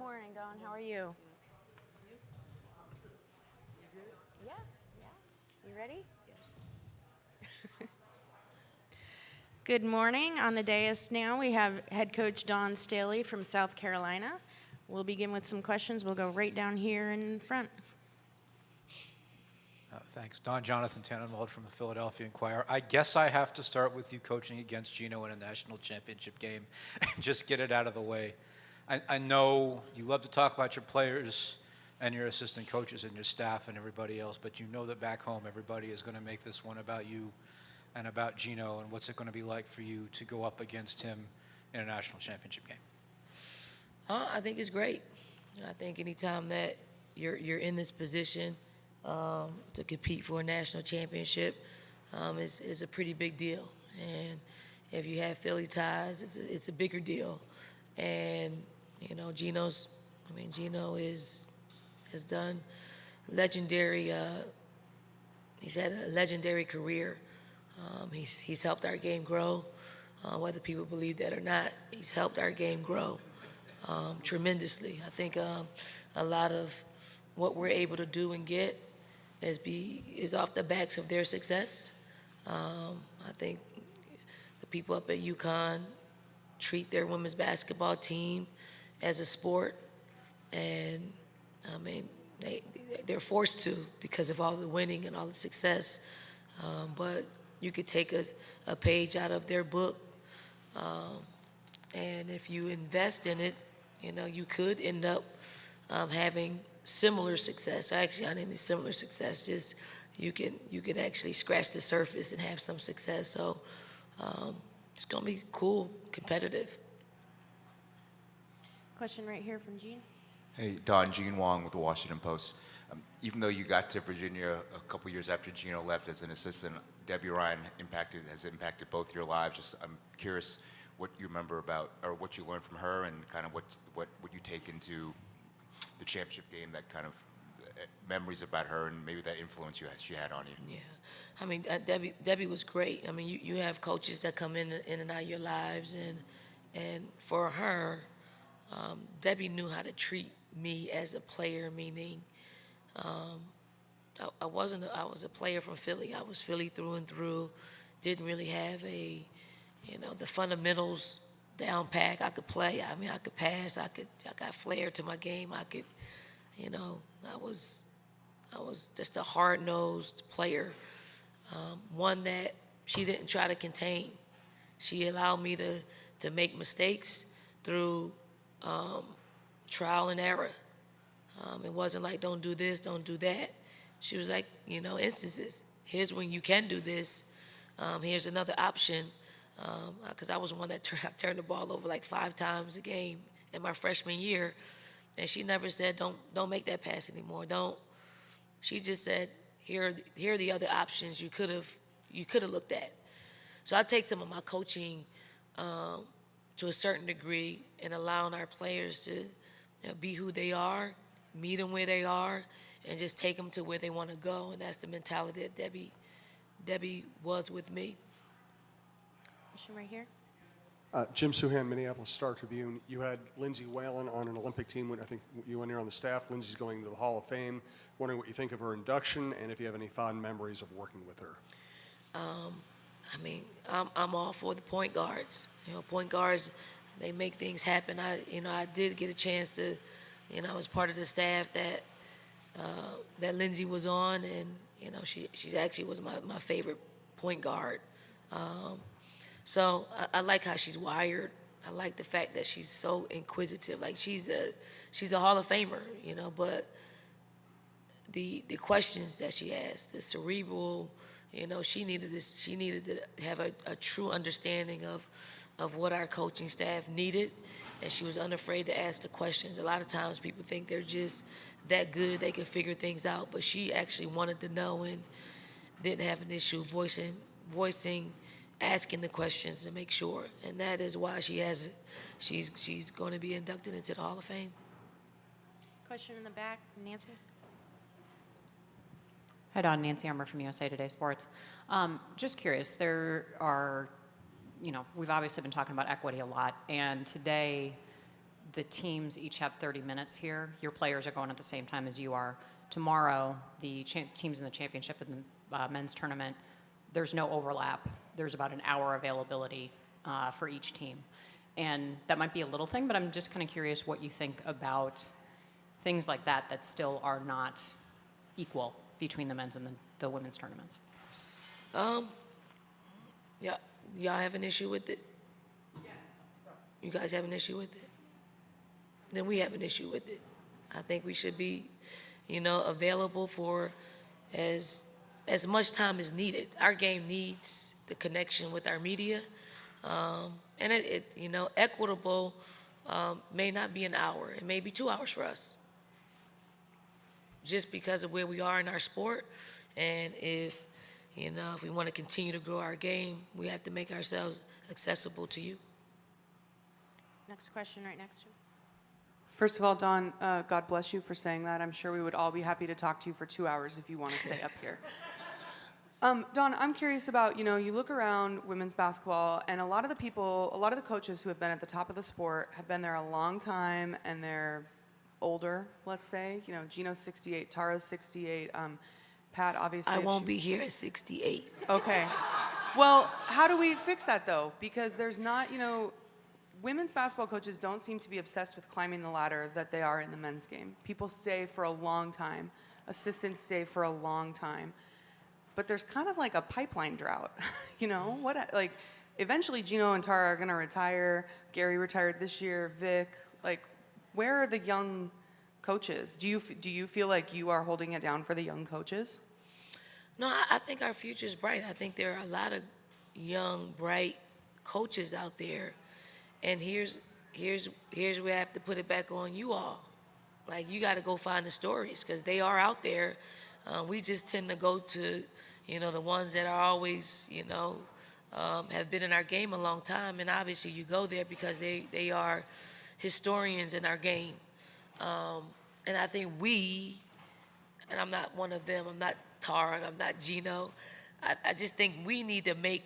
morning, Dawn. How are you? Yeah, yeah. You ready? Yes. Good morning. On the dais now, we have head coach Dawn Staley from South Carolina. We'll begin with some questions. We'll go right down here in front. Thanks. Don Jonathan Tannenwald from the Philadelphia Inquirer. I guess I have to start with you coaching against Gino in a national championship game. Just get it out of the way. I know you love to talk about your players and your assistant coaches and your staff and everybody else, but you know that back home everybody is going to make this one about you and about Gino, and what's it going to be like for you to go up against him in a national championship game? I think it's great. I think anytime that you're in this position to compete for a national championship is a pretty big deal. And if you have Philly ties, it's a bigger deal. And you know, Gino has done legendary. He's had a legendary career. He's helped our game grow, whether people believe that or not. He's helped our game grow tremendously. I think a lot of what we're able to do and get is off the backs of their success. I think the people up at UConn treat their women's basketball team as a sport, and I mean they're forced to because of all the winning and all the success. But you could take a page out of their book, and if you invest in it, you know, you could end up having similar success. Actually, not even similar success. Just you can actually scratch the surface and have some success. So it's gonna be cool, competitive. Question right here from Gene. Hey, Don, Gene Wong with the Washington Post. Even though you got to Virginia a couple years after Gino left as an assistant, Debbie Ryan has impacted both your lives. I'm curious what you remember about, or what you learned from her, and kind of what you take into the championship game, that kind of memories about her, and maybe that influence she had on you. Yeah, I mean Debbie was great. I mean you have coaches that come in and out of your lives, and for her, Debbie knew how to treat me as a player, meaning I was a player from Philly. I was Philly through and through. Didn't really have the fundamentals down pack. I could play. I mean, I could pass. I got flair to my game. I was just a hard-nosed player. One that she didn't try to contain. She allowed me to make mistakes through trial and error. It wasn't like, don't do this, don't do that. She was like, instances. Here's when you can do this. Here's another option. Because I was one that turned the ball over like 5 times a game in my freshman year. And she never said, don't make that pass anymore. Don't. She just said, here are the other options you could have looked at. So I take some of my coaching to a certain degree and allowing our players to be who they are, meet them where they are, and just take them to where they want to go. And that's the mentality that Debbie was with me. Question right here. Jim Suhan, Minneapolis Star Tribune. You had Lindsay Whalen on an Olympic team when I think you and you're on the staff. Lindsay's going to the Hall of Fame. Wondering what you think of her induction and if you have any fond memories of working with her. I mean, I'm all for the point guards. Point guards, they make things happen. I did get a chance to, I was part of the staff that Lindsay was on, and she actually was my favorite point guard. So I like how she's wired. I like the fact that she's so inquisitive. Like she's a Hall of Famer, but the questions that she asked, the cerebral, she needed to have a true understanding of what our coaching staff needed, and she was unafraid to ask the questions. A lot of times people think they're just that good, they can figure things out, but she actually wanted to know and didn't have an issue voicing, asking the questions to make sure, and that is why she's going to be inducted into the Hall of Fame. Question in the back, Nancy. Hi, Don. Nancy Armour from USA Today Sports. Just curious, there are, we've obviously been talking about equity a lot, and today the teams each have 30 minutes here. Your players are going at the same time as you are. Tomorrow, the teams in the championship and the men's tournament, there's no overlap. There's about an hour availability for each team. And that might be a little thing, but I'm just kind of curious what you think about things like that that still are not equal between the men's and the women's tournaments. Yeah, y'all have an issue with it? You guys have an issue with it? Then we have an issue with it. I think we should be, available for as much time as needed. Our game needs the connection with our media. And equitable may not be an hour. It may be 2 hours for us. Just because of where we are in our sport. And if we want to continue to grow our game, we have to make ourselves accessible to you. Next question right next to you. First of all, Dawn, God bless you for saying that. I'm sure we would all be happy to talk to you for 2 hours if you want to stay up here. Dawn, I'm curious about, you look around women's basketball, and a lot of the coaches who have been at the top of the sport have been there a long time, and they're older, let's say. Gino's 68, Tara's 68, Pat, obviously. I won't be here at 68. Okay. Well, how do we fix that, though? Because there's not, women's basketball coaches don't seem to be obsessed with climbing the ladder that they are in the men's game. People stay for a long time. Assistants stay for a long time. But there's kind of like a pipeline drought, eventually Gino and Tara are going to retire. Gary retired this year, Vic. Where are the young coaches? Do you feel like you are holding it down for the young coaches? No, I think our future is bright. I think there are a lot of young, bright coaches out there. And here's where I have to put it back on you all. You got to go find the stories because they are out there. We just tend to go to, the ones that are always, have been in our game a long time. And obviously you go there because they are historians in our game. And I think and I'm not one of them, I'm not Tara, and I'm not Gino. I just think we need to make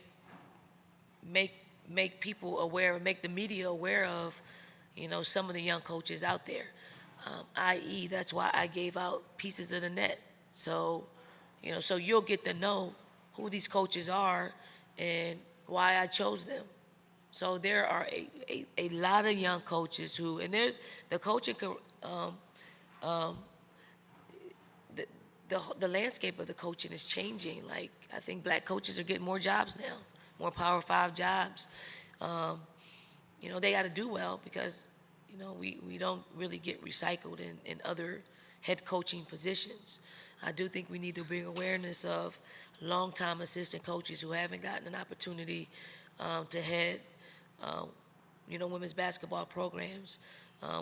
people aware, make the media aware of, some of the young coaches out there. I.e., that's why I gave out pieces of the net. So, so you'll get to know who these coaches are and why I chose them. So there are a lot of young coaches who, and the coaching, the landscape of the coaching is changing. I think black coaches are getting more jobs now, more Power 5 jobs. They got to do well because, we don't really get recycled in other head coaching positions. I do think we need to bring awareness of longtime assistant coaches who haven't gotten an opportunity to head, women's basketball programs.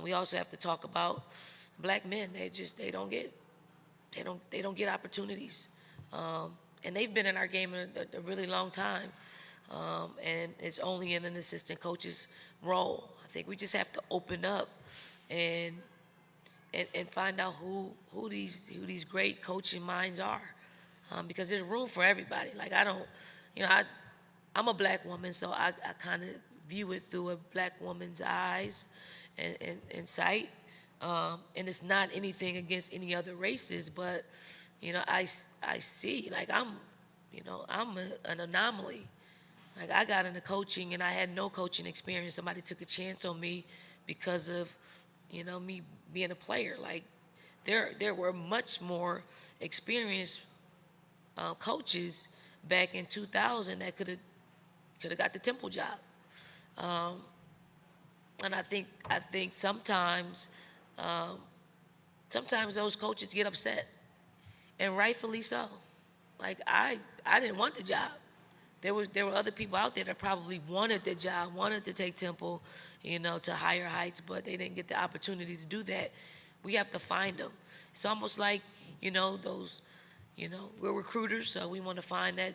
We also have to talk about black men. They don't get opportunities, and they've been in our game a really long time, and it's only in an assistant coach's role. I think we just have to open up and find out who these great coaching minds are, because there's room for everybody. I'm a black woman, so I kind of view it through a black woman's eyes and sight. And it's not anything against any other races, but I see I'm an anomaly. I got into coaching and I had no coaching experience. Somebody took a chance on me because of me being a player. There were much more experienced coaches back in 2000 that could have got the Temple job. And I think sometimes those coaches get upset, and rightfully so. I didn't want the job. There were other people out there that probably wanted the job, wanted to take Temple, to higher heights, but they didn't get the opportunity to do that. We have to find them. It's almost like, those, we're recruiters, so we want to find that,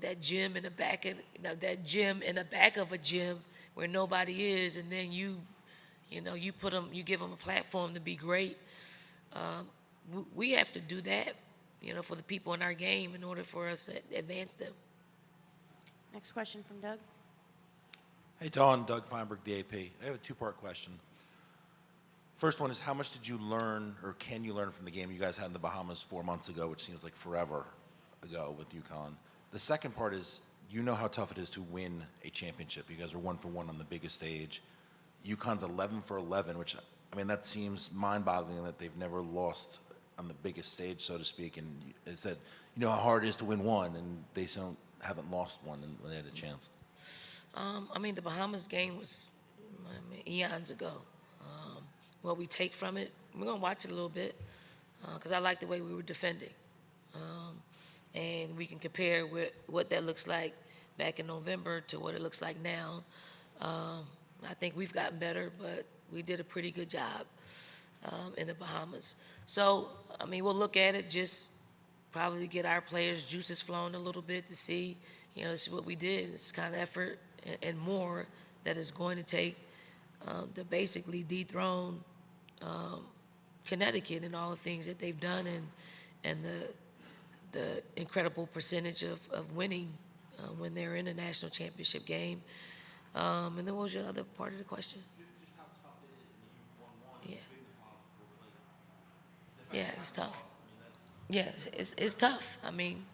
that gym in the back of, that gym in the back of a gym where nobody is, and then you give them a platform to be great. We have to do that, for the people in our game in order for us to advance them. Next question from Doug. Hey, Dawn, Doug Feinberg, the AP. I have a two-part question. First one is, how much did you learn, or can you learn from the game you guys had in the Bahamas 4 months ago, which seems like forever ago with UConn? The second part is, you know how tough it is to win a championship. You guys are 1 for 1 on the biggest stage. UConn's 11 for 11, which, I mean, that seems mind-boggling that they've never lost on the biggest stage, so to speak. And it said, you know how hard it is to win one, and they haven't lost one when they had a chance. I mean, the Bahamas game was eons ago. What we take from it, we're going to watch it a little bit because I like the way we were defending. And we can compare what that looks like back in November to what it looks like now. I think we've gotten better, but we did a pretty good job in the Bahamas. So, I mean, we'll look at it, just probably get our players' juices flowing a little bit to see, you know, this is what we did. This kind of effort and more that is going to take to basically dethrone Connecticut and all the things that they've done and the incredible percentage of winning when they're in a national championship game. And then what was your other part of the question? Just how tough it is, and you won one. Yeah. Yeah, it's tough. Yeah, it's tough. I mean,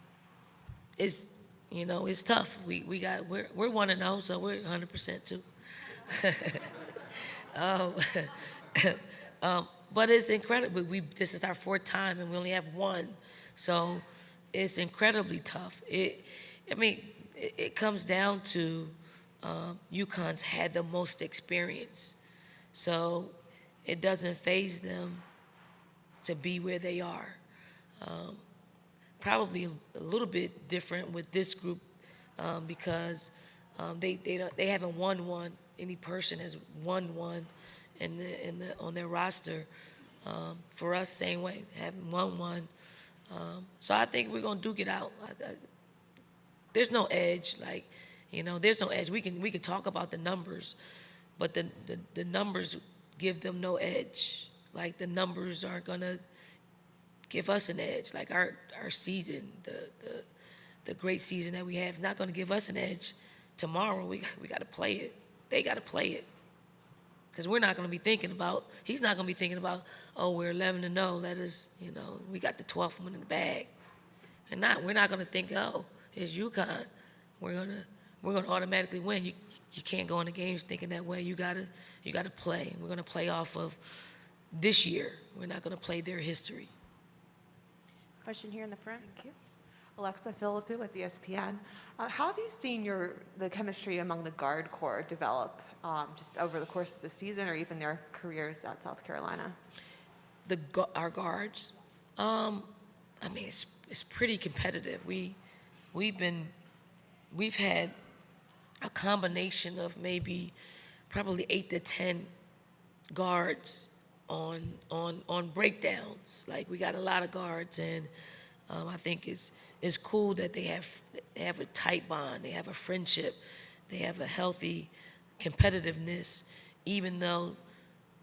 it's, you know, it's tough. We're 1-0, so we're 100% too. But it's incredible. This is our 4th time, and we only have 1, so it's incredibly tough. It comes down to UConn's had the most experience, so it doesn't faze them to be where they are. Probably a little bit different with this group because they haven't won one. Any person has won one on their roster. For us, same way, haven't won one. So I think we're gonna duke it out. There's no edge, like, you know, there's no edge. We can talk about the numbers, but the numbers give them no edge. Like, the numbers aren't gonna give us an edge. Like, our season, the great season that we have is not gonna give us an edge. Tomorrow we got to play it. They got to play it. Because we're not going to be thinking about, he's not going to be thinking about, oh, we're 11-0, let us, you know, we got the 12th one in the bag. And we're not going to think, oh, it's UConn. We're gonna automatically win. You can't go into games thinking that way. You gotta play. We're gonna play off of this year. We're not gonna play their history. Question here in the front. Thank you. Alexa Philippi with ESPN. How have you seen the chemistry among the guard corps develop just over the course of the season or even their careers at South Carolina? Our guards, I mean, it's pretty competitive. We've had a combination of maybe probably 8 to 10 guards on breakdowns. Like, we got a lot of guards, and I think it's cool that they have a tight bond, they have a friendship, they have a healthy competitiveness, even though,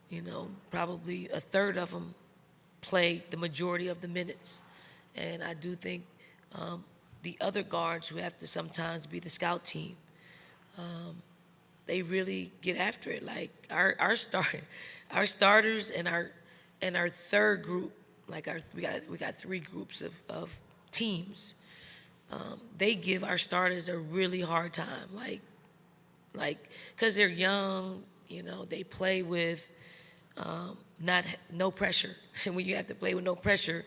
you know, probably a third of them play the majority of the minutes. And I do think the other guards who have to sometimes be the scout team, they really get after it. Like, our starters and our third group, like we got 3 groups of teams. They give our starters a really hard time, like, because they're young, you know, they play with no pressure. And when you have to play with no pressure,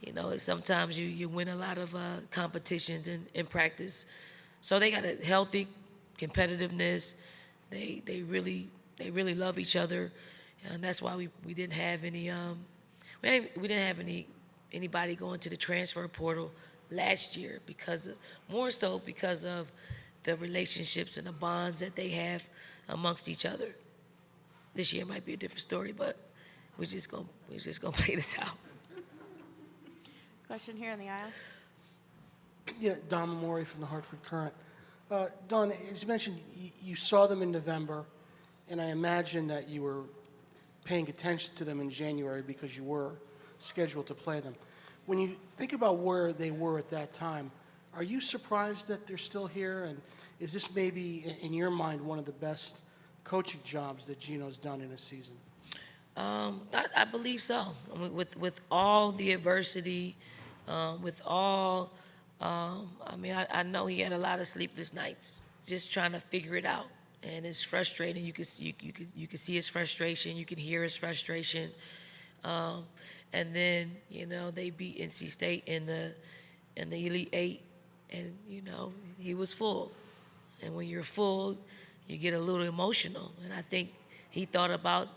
you know, sometimes you win a lot of competitions in practice. So they got a healthy competitiveness. They really love each other, and that's why we didn't have any we didn't have anybody going to the transfer portal last year, more so because of the relationships and the bonds that they have amongst each other. This year might be a different story, but we're just gonna play this out. Question here in the aisle. Yeah, Don Memori from the Hartford Current. Don, as you mentioned, you saw them in November, and I imagine that you were paying attention to them in January because you were scheduled to play them. When you think about where they were at that time, are you surprised that they're still here? And Is this maybe, in your mind, one of the best coaching jobs that Gino's done in a season? I believe so. I mean, with all the adversity, with all, I know he had a lot of sleepless nights just trying to figure it out, and it's frustrating. You can see his frustration. You can hear his frustration. And then they beat NC State in the Elite Eight, and he was full. And when you're full, you get a little emotional. And I think he thought about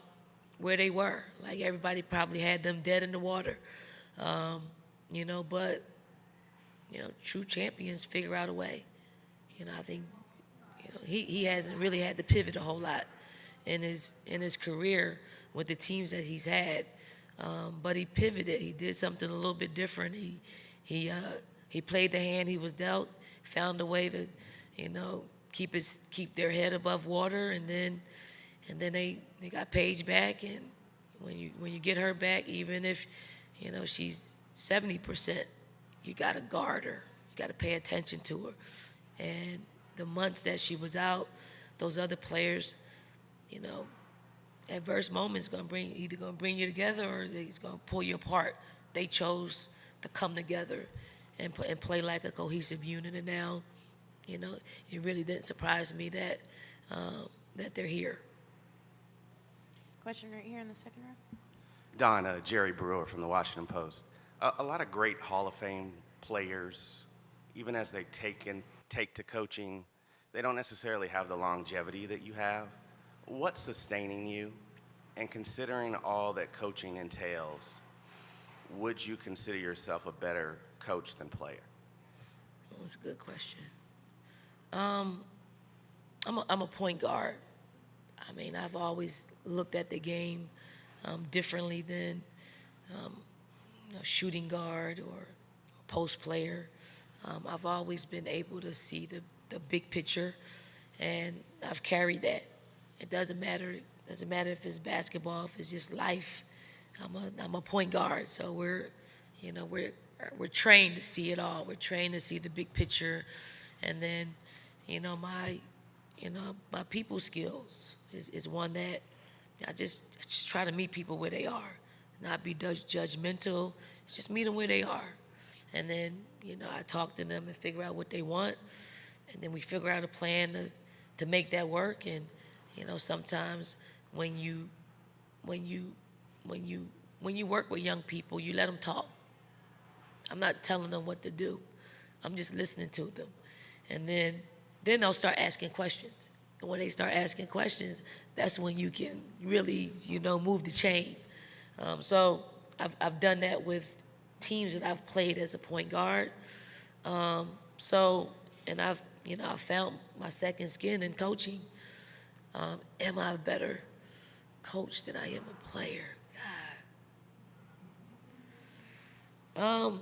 where they were. Like everybody probably had them dead in the water. But true champions figure out a way. I think he hasn't really had to pivot a whole lot in his career with the teams that he's had. But he pivoted. He did something a little bit different. He played the hand he was dealt, found a way to, keep their head above water, and then they got Paige back. And when you get her back, even if she's 70%, you got to guard her. You got to pay attention to her. And the months that she was out, those other players, adverse moments either gonna bring you together or it's gonna pull you apart. They chose to come together and play like a cohesive unit. And now, it really didn't surprise me that they're here. Question right here in the second row. Don, Jerry Brewer from the Washington Post. A lot of great Hall of Fame players, even as they take to coaching, they don't necessarily have the longevity that you have. What's sustaining you? And considering all that coaching entails, would you consider yourself a better coach than player? That's a good question. I'm a point guard. I've always looked at the game differently than shooting guard or post player. I've always been able to see the big picture, and I've carried that. It doesn't matter if it's basketball, if it's just life. I'm a point guard, so we're trained to see it all. We're trained to see the big picture, and then my people skills is one that I just try to meet people where they are, not be judgmental. Just meet them where they are, and then I talk to them and figure out what they want, and then we figure out a plan to make that work. And sometimes when you work with young people, you let them talk. I'm not telling them what to do. I'm just listening to them. And then they'll start asking questions. And when they start asking questions, that's when you can really, move the chain. So I've done that with teams that I've played as a point guard. And I've found my second skin in coaching. Am I a better coach than I am a player? God.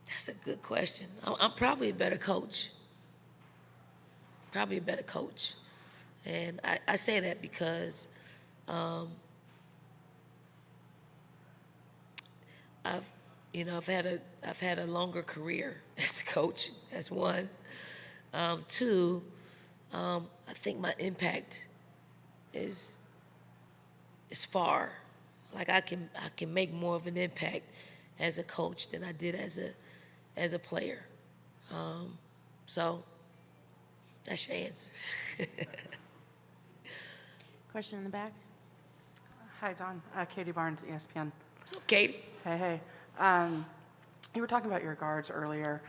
That's a good question. I'm probably a better coach. And I say that because I've had a longer career as a coach. That's one. Two, I think my impact is far. Like I can make more of an impact as a coach than I did as a player. So that's your answer. Question in the back. Hi, Don. Katie Barnes, ESPN. What's up, Katie? Hey. You were talking about your guards earlier.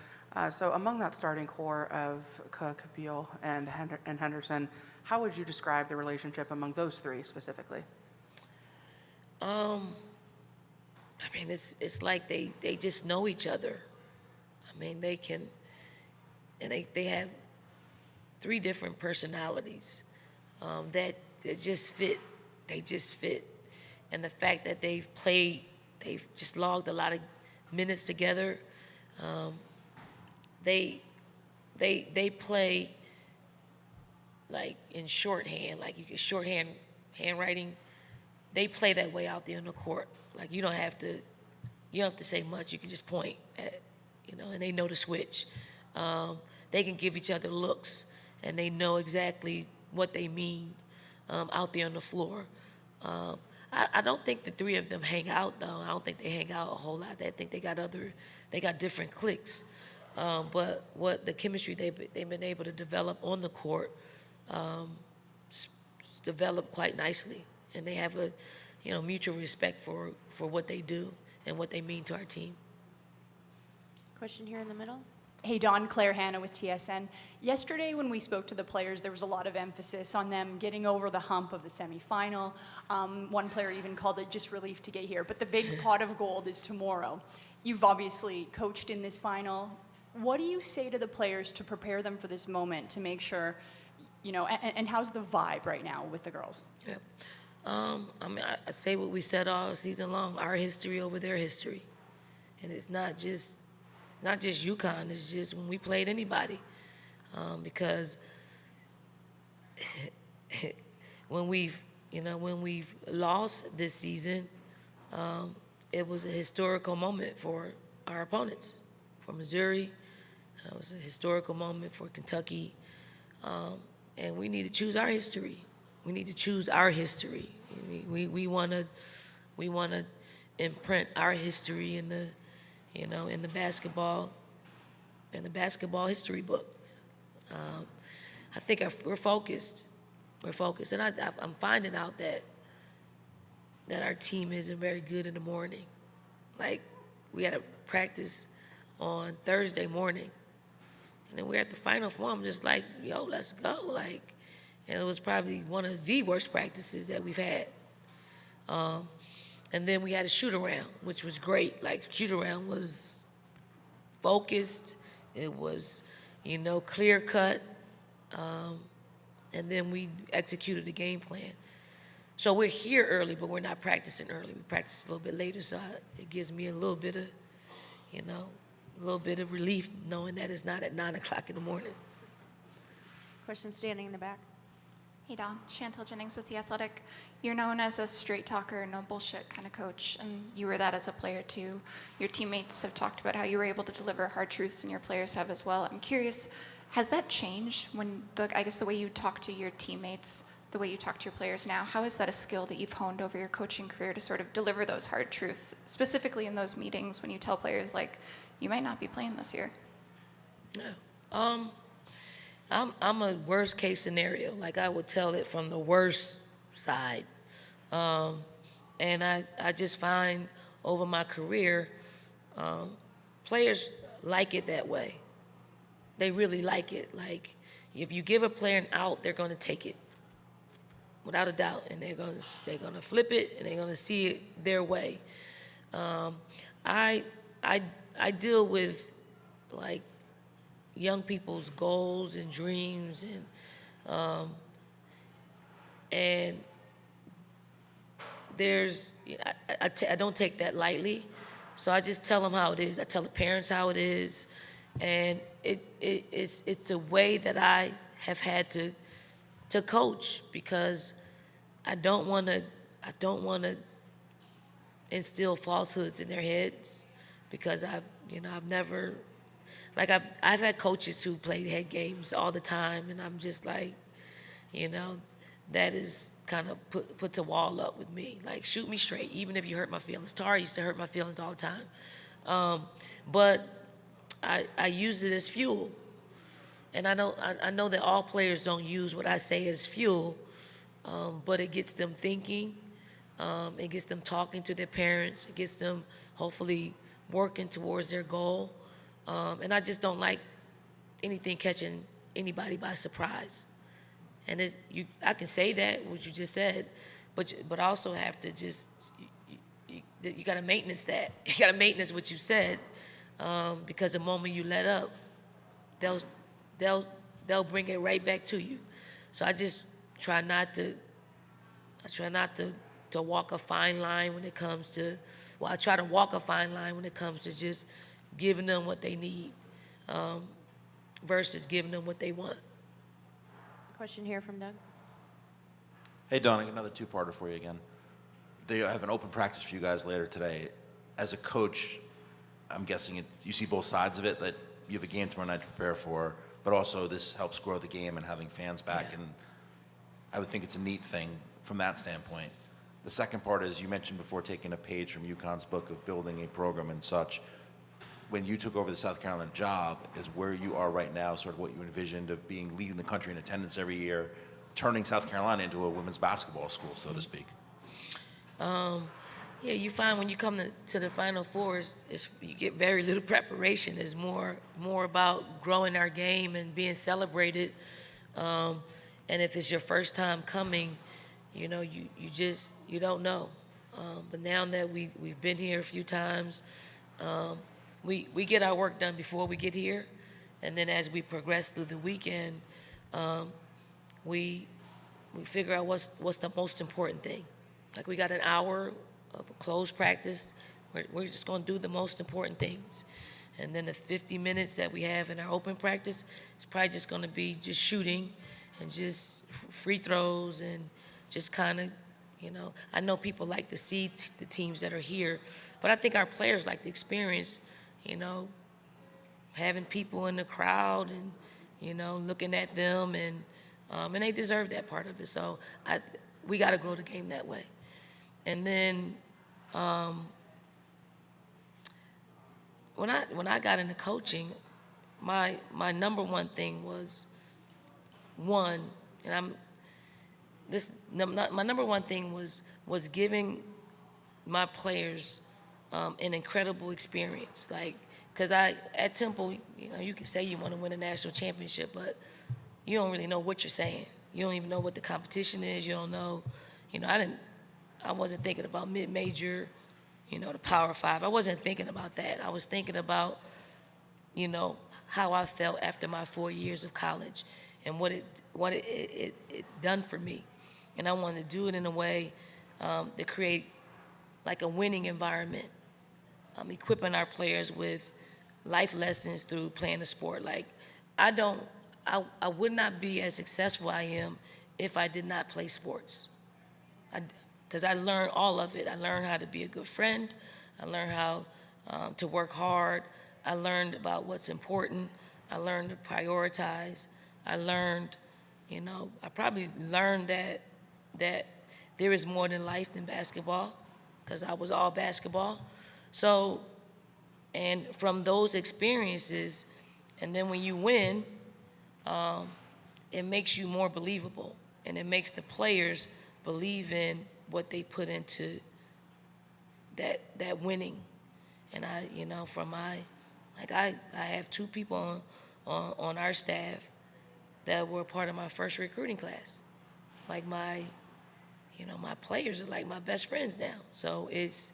So among that starting core of Cook, Beal, and Henderson, how would you describe the relationship among those three specifically? It's like they just know each other. They can, and they have three different personalities that just fit. They just fit. And the fact that they've just logged a lot of minutes together. They play like in shorthand, like you can handwriting. They play that way out there on the court. Like you don't have to say much. You can just point at, and they know the switch. they can give each other looks, and they know exactly what they mean out there on the floor. I don't think the three of them hang out, though. I don't think they hang out a whole lot. I think they got different cliques. But what the chemistry they've been able to develop on the court, develop quite nicely, and they have a mutual respect for what they do and what they mean to our team. Question here in the middle. Hey, Dawn, Claire Hanna with TSN. Yesterday, when we spoke to the players, there was a lot of emphasis on them getting over the hump of the semifinal. One player even called it just relief to get here. But the big pot of gold is tomorrow. You've obviously coached in this final. What do you say to the players to prepare them for this moment to make sure, and how's the vibe right now with the girls? Yeah. I say what we said all season long: our history over their history, and it's not just UConn. It's just when we played anybody, because when we've lost this season, it was a historical moment for our opponents. For Missouri, it was a historical moment for Kentucky, and we need to choose our history. We need to choose our history. We want to imprint our history in the in the basketball history books. I think we're focused. We're focused, and I'm finding out that our team isn't very good in the morning. Like, we had a practice on Thursday morning, and then we're at the Final Four. I'm just like, yo, let's go. Like, and it was probably one of the worst practices that we've had. And then we had a shoot-around, which was great. Like, shoot-around was focused. It was, clear-cut. And then we executed the game plan. So we're here early, but we're not practicing early. We practice a little bit later, so it gives me a little bit of relief knowing that it's not at 9 o'clock in the morning. Question standing in the back. Hey, Don. Chantel Jennings with The Athletic. You're known as a straight talker, no bullshit kind of coach, and you were that as a player too. Your teammates have talked about how you were able to deliver hard truths, and your players have as well. I'm curious, has that changed when, the way you talk to your teammates, the way you talk to your players now? How is that a skill that you've honed over your coaching career to sort of deliver those hard truths, specifically in those meetings when you tell players, like, you might not be playing this year? Yeah. I'm a worst case scenario. Like, I would tell it from the worst side. And I just find over my career, players like it that way. They really like it. Like, if you give a player an out, they're going to take it, without a doubt, and they're going to flip it, and they're going to see it their way. I deal with, like, young people's goals and dreams, and there's, I don't take that lightly, so I just tell them how it is. I tell the parents how it is, and it's a way that I have had to coach, because I don't want to instill falsehoods in their heads, because I've never. Like, I've had coaches who play head games all the time, and I'm just like, that is kind of puts a wall up with me. Like, shoot me straight, even if you hurt my feelings. Tara used to hurt my feelings all the time. But I use it as fuel. And I know that all players don't use what I say as fuel, but it gets them thinking. It gets them talking to their parents. It gets them hopefully working towards their goal. And I just don't like anything catching anybody by surprise. And I can say that, what you just said, but also have to just, you got to maintenance that. You got to maintenance what you said, because the moment you let up, they'll bring it right back to you. So I just try not to walk a fine line when it comes to, I try to walk a fine line when it comes to just giving them what they need, versus giving them what they want. Question here from Doug. Hey, Don, another two-parter for you again. They have an open practice for you guys later today. As a coach, I'm guessing you see both sides of it, that you have a game tomorrow night to prepare for, but also this helps grow the game and having fans back. Yeah. And I would think it's a neat thing from that standpoint. The second part is you mentioned before taking a page from UConn's book of building a program and such. When you took over the South Carolina job, is where you are right now sort of what you envisioned of being leading the country in attendance every year, turning South Carolina into a women's basketball school, so to speak? Yeah, you find when you come to the Final Fours, you get very little preparation. It's more about growing our game and being celebrated. And if it's your first time coming, you know, you don't know. But now that we've been here a few times, we get our work done before we get here, and then as we progress through the weekend, we figure out what's the most important thing. Like we got an hour of a closed practice. We're just going to do the most important things. And then the 50 minutes that we have in our open practice, it's probably just going to be just shooting and just free throws and just kind of, you know, I know people like to see the teams that are here, but I think our players like the experience, you know, having people in the crowd and, you know, looking at them and they deserve that part of it. So we got to grow the game that way. And then when I got into coaching, my number one thing was my number one thing was giving my players an incredible experience. Like, because at Temple, you know, you can say you want to win a national championship, but you don't really know what you're saying. You don't even know what the competition is. You don't know, you know, I wasn't thinking about mid-major, you know, the Power Five. I wasn't thinking about that. I was thinking about, you know, how I felt after my 4 years of college and what it done for me. And I wanted to do it in a way to create like a winning environment, equipping our players with life lessons through playing the sport. Like, I would not be as successful I am if I did not play sports. Because I learned all of it. I learned how to be a good friend. I learned how to work hard. I learned about what's important. I learned to prioritize. I learned, you know, I probably learned that there is more than life than basketball, because I was all basketball. So, and from those experiences, and then when you win, it makes you more believable, and it makes the players believe in what they put into that winning. And I, you know, I have 2 people on our staff that were part of my first recruiting class. Like my players are like my best friends now. So it's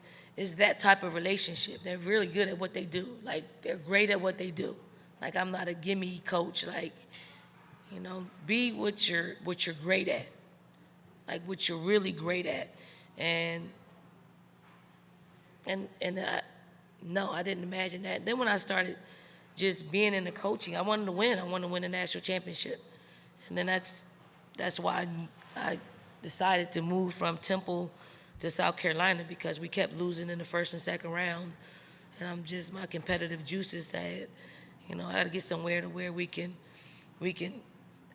that type of relationship. They're really good at what they do. Like, they're great at what they do. Like, I'm not a gimme coach. Like, you know, be what you're great at. Like, what you're really great at. And I didn't imagine that. Then when I started just being in the coaching, I wanted to win. I wanted to win a national championship. And then that's why I decided to move from Temple to South Carolina, because we kept losing in the first and second round. And my competitive juices said, you know, I got to get somewhere to where we can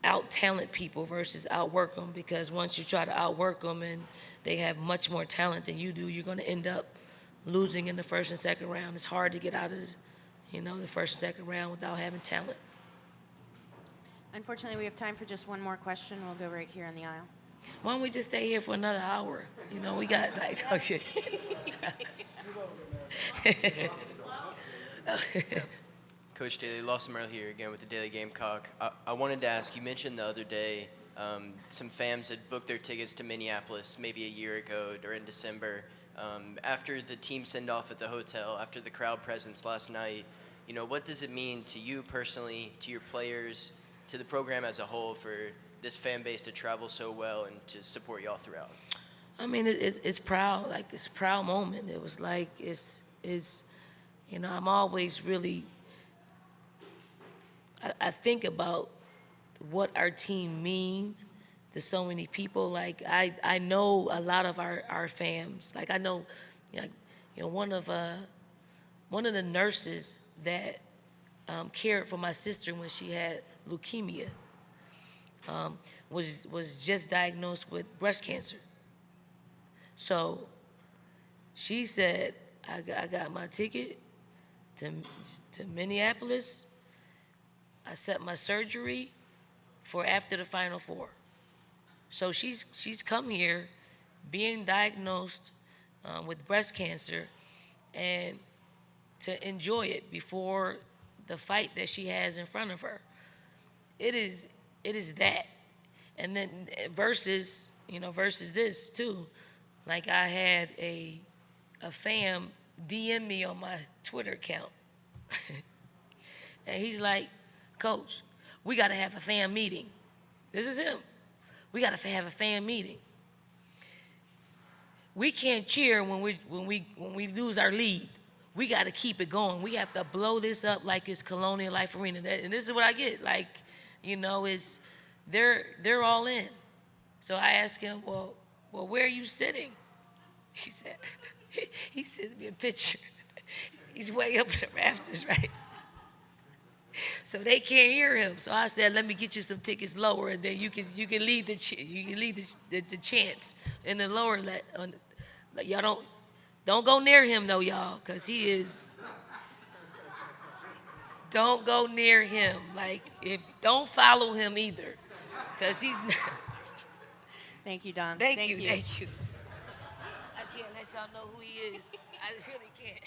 out-talent people versus outwork them, because once you try to outwork them and they have much more talent than you do, you're going to end up losing in the first and second round. It's hard to get out of, the first and second round without having talent. Unfortunately, we have time for just one more question. We'll go right here in the aisle. Why don't we just stay here for another hour? You know, we got like, okay. Coach Daly, Lawson Merrill here again with the Daily Gamecock. I wanted to ask, you mentioned the other day some fans had booked their tickets to Minneapolis maybe a year ago or in December. After the team send-off at the hotel, after the crowd presence last night, you know, what does it mean to you personally, to your players, to the program as a whole for this fan base to travel so well and to support y'all throughout? I mean, it's proud, like it's a proud moment. It was like, it's you know, I'm always really, I think about what our team mean to so many people. Like, I know a lot of our fans. Like, I know, you know, one of the nurses that cared for my sister when she had leukemia, was just diagnosed with breast cancer. So she said, I got my ticket to Minneapolis. I set my surgery for after the Final Four. So she's come here being diagnosed with breast cancer and to enjoy it before the fight that she has in front of her. It is that. And then versus this too. Like I had a fam DM me on my Twitter account. And he's like, Coach, we gotta have a fam meeting. This is him. We gotta have a fam meeting. We can't cheer when we lose our lead. We got to keep it going. We have to blow this up like it's Colonial Life Arena. And this is what I get. Like, is they're all in. So I asked him, well, where are you sitting? He said, he sends me a picture. He's way up in the rafters, right? So they can't hear him. So I said, let me get you some tickets lower, and then you can lead the chants in the lower. Y'all don't go near him though, y'all, because he is. Don't go near him. Like, don't follow him either, because he's. Thank you, Don. Thank you. I can't let y'all know who he is. I really can't.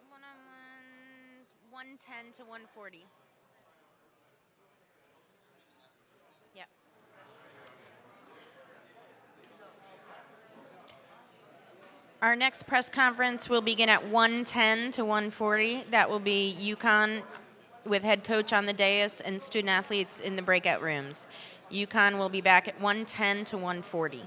One-on-ones, 110 to 140. Yep. Our next press conference will begin at 110 to 140. That will be UConn with head coach on the dais and student athletes in the breakout rooms. UConn will be back at 110 to 140.